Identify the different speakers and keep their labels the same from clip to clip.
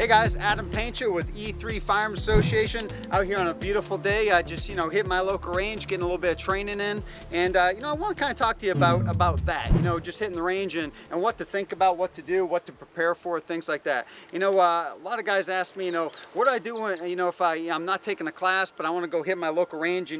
Speaker 1: guys, Adam Painter with E3 Firearms Association out here on a beautiful day. I just, hit my local range, getting a little bit of training in. And, I want to kind of talk to you about that, just hitting the range and what to think about, what to do, what to prepare for, things like that. A lot of guys ask me, what do I do when, if I'm not taking a class, but I want to go hit my local range,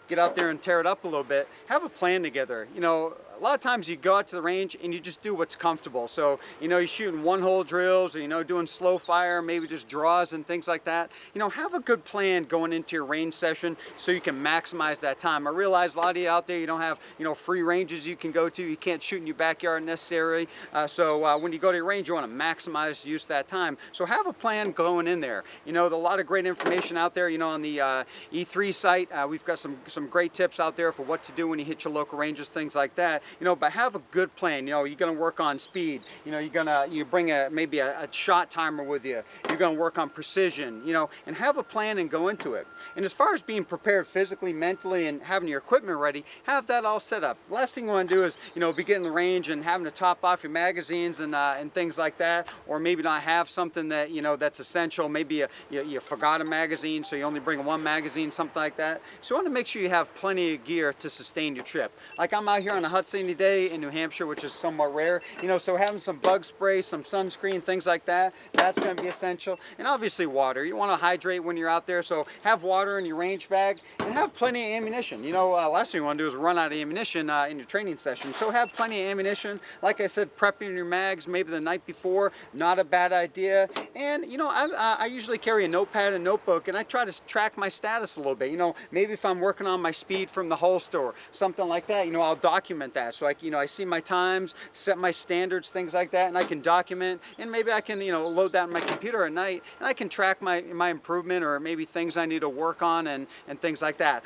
Speaker 1: get out there and tear it up a little bit. Have a plan together. A lot of times you go out to the range and you just do what's comfortable. So, you're shooting one-hole drills or, doing slow fire, maybe just draws and things like that. Have a good plan going into your range session so you can maximize that time. I realize a lot of you out there, you don't have, free ranges you can go to. You can't shoot in your backyard necessarily. So when you go to your range, you want to maximize the use of that time. So have a plan going in there. There's a lot of great information out there, on the E3 site. We've got some great tips out there for what to do when you hit your local ranges, things like that. But have a good plan. You're going to work on speed. You bring maybe a shot timer with you. You're going to work on precision. And have a plan and go into it. And as far as being prepared physically, mentally, and having your equipment ready, have that all set up. The last thing you want to do is, be getting the range and having to top off your magazines and things like that, or maybe not have something that that's essential. Maybe you forgot a magazine, so you only bring one magazine, something like that. So you want to make sure you have plenty of gear to sustain your trip. Like I'm out here on a hot sunny day in New Hampshire, which is somewhat rare, so having some bug spray, some sunscreen, things like that, that's going to be essential. And obviously water. You want to hydrate when you're out there, so have water in your range bag and have plenty of ammunition. Last thing you want to do is run out of ammunition in your training session, so have plenty of ammunition. Like I said, prepping your mags maybe the night before, not a bad idea. And I usually carry a notepad and notebook, and I try to track my status a little bit. Maybe if I'm working on my speed from the holster or something like that, I'll document that. So I see my times, set my standards, things like that, and I can document, and maybe I can, load that in my computer at night, and I can track my improvement or maybe things I need to work on and things like that.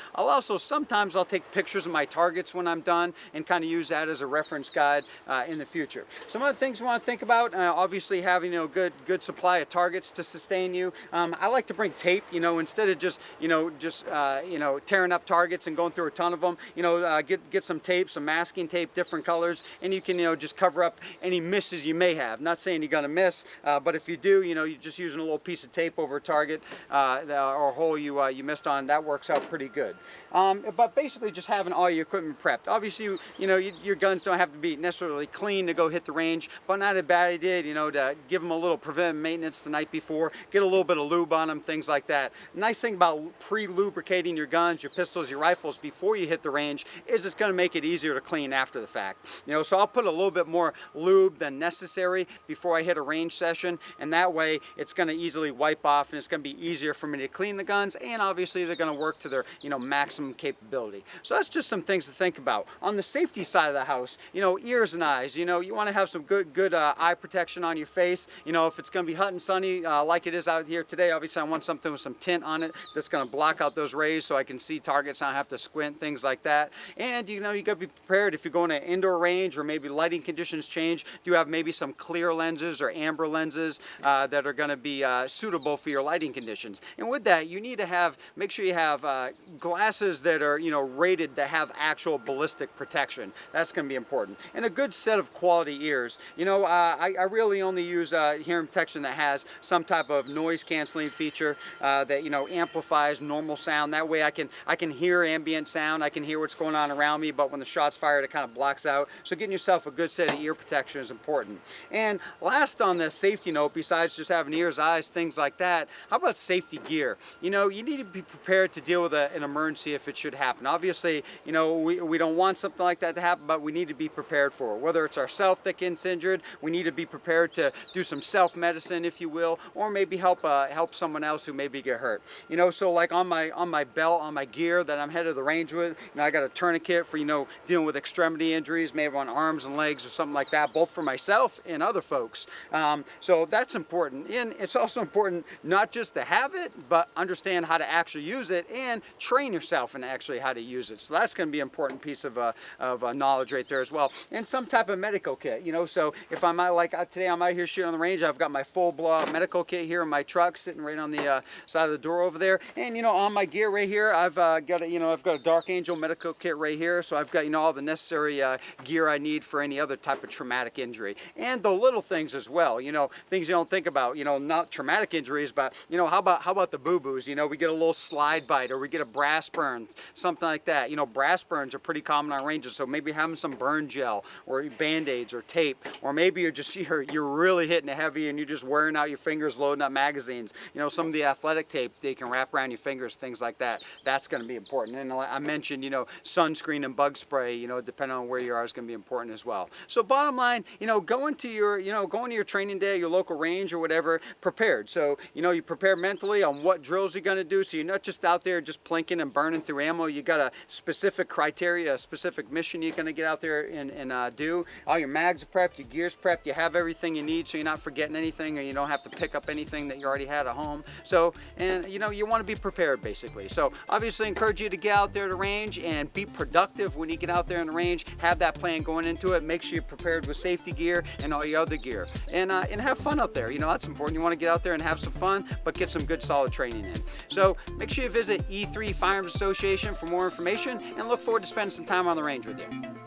Speaker 1: Sometimes I'll take pictures of my targets when I'm done and kind of use that as a reference guide in the future. Some other things you want to think about, obviously having, good supply of targets to sustain you. I like to bring tape, instead of just tearing up targets and going through a ton of them, get some tape, some masking tape, different colors, and you can just cover up any misses you may have. Not saying you're gonna miss, but if you do, you're just using a little piece of tape over a target or a hole you missed on, that works out pretty good. But basically just having all your equipment prepped. Obviously, your guns don't have to be necessarily clean to go hit the range, but not a bad idea, to give them a little preventive maintenance the night before, get a little bit of lube on them, things like that. Nice thing about pre-lubricating your guns, your pistols, your rifles before you hit the range is it's going to make it easier to clean after the fact. So I'll put a little bit more lube than necessary before I hit a range session, and that way it's going to easily wipe off and it's going to be easier for me to clean the guns, and obviously they're going to work to their maximum capability. So that's just some things to think about. On the safety side of the house, ears and eyes, you want to have some good eye protection on your face. If it's going to be hot and sunny like it is out here today, obviously I want something with some tint on it that's going to block out those rays so I can see targets, I don't have to squint, things like that. And you got to be prepared if you're going to indoor range or maybe lighting conditions change. Do you have maybe some clear lenses or amber lenses that are going to be suitable for your lighting conditions? And with that, you need to make sure you have glasses that are rated to have actual ballistic protection. That's going to be important. And a good set of quality ears. I really only use hearing protection that has some type of noise canceling feature that amplifies normal sound. That way I can hear ambient sound, I can hear what's going on around me, but when the shot's fired it kind of blocks out. So getting yourself a good set of ear protection is important. And last on the safety note, besides just having ears, eyes, things like that, how about safety gear? You need to be prepared to deal with an emergency if it should happen. Obviously, we don't want something like that to happen, but we need to be prepared for it. Whether it's ourselves that gets injured, we need to be prepared to do some self-medicine, if you will, or maybe help someone else who maybe get hurt. So like on my belt, on my gear that I'm headed to the range with, I got a tourniquet for dealing with extremity injuries, maybe on arms and legs or something like that, both for myself and other folks. So that's important. And it's also important not just to have it, but understand how to actually use it and train yourself in actually how to use it. So that's going to be an important piece of knowledge right there as well. And some type of medical kit, so if I'm out, like today I'm out here shooting on the range, I've got my full blowout medical kit here in my truck sitting right on the side of the door over there. And on my gear right here, I've got a Dark Angel medical kit right here. So I've got all the necessary necessary gear I need for any other type of traumatic injury. And the little things as well, you know, things you don't think about, you know, not traumatic injuries, but, you know, how about the boo-boos? You know, we get a little slide bite, or we get a brass burn, something like that. You know, brass burns are pretty common on ranges, so maybe having some burn gel or Band-Aids or tape, or maybe you're really hitting it heavy and you're just wearing out your fingers loading up magazines. You know, some of the athletic tape they can wrap around your fingers, things like that. That's going to be important. And I mentioned, you know, sunscreen and bug spray, you know, depending on where you are, is going to be important as well. So bottom line, you know, going to your training day, your local range or whatever, prepared. So, you know, you prepare mentally on what drills you're going to do, so you're not just out there just plinking and burning through ammo. You got a specific criteria, a specific mission you're going to get out there and do. All your mags are prepped, your gear's prepped, you have everything you need, so you're not forgetting anything, or you don't have to pick up anything that you already had at home. So, and you know, you want to be prepared basically. So obviously encourage you to get out there to range and be productive when you get out there in the range. Have that plan going into it. Make sure you're prepared with safety gear and all your other gear, and have fun out there. You know, that's important. You want to get out there and have some fun, but get some good solid training in. So make sure you visit E3 Firearms Association for more information, and look forward to spending some time on the range with you.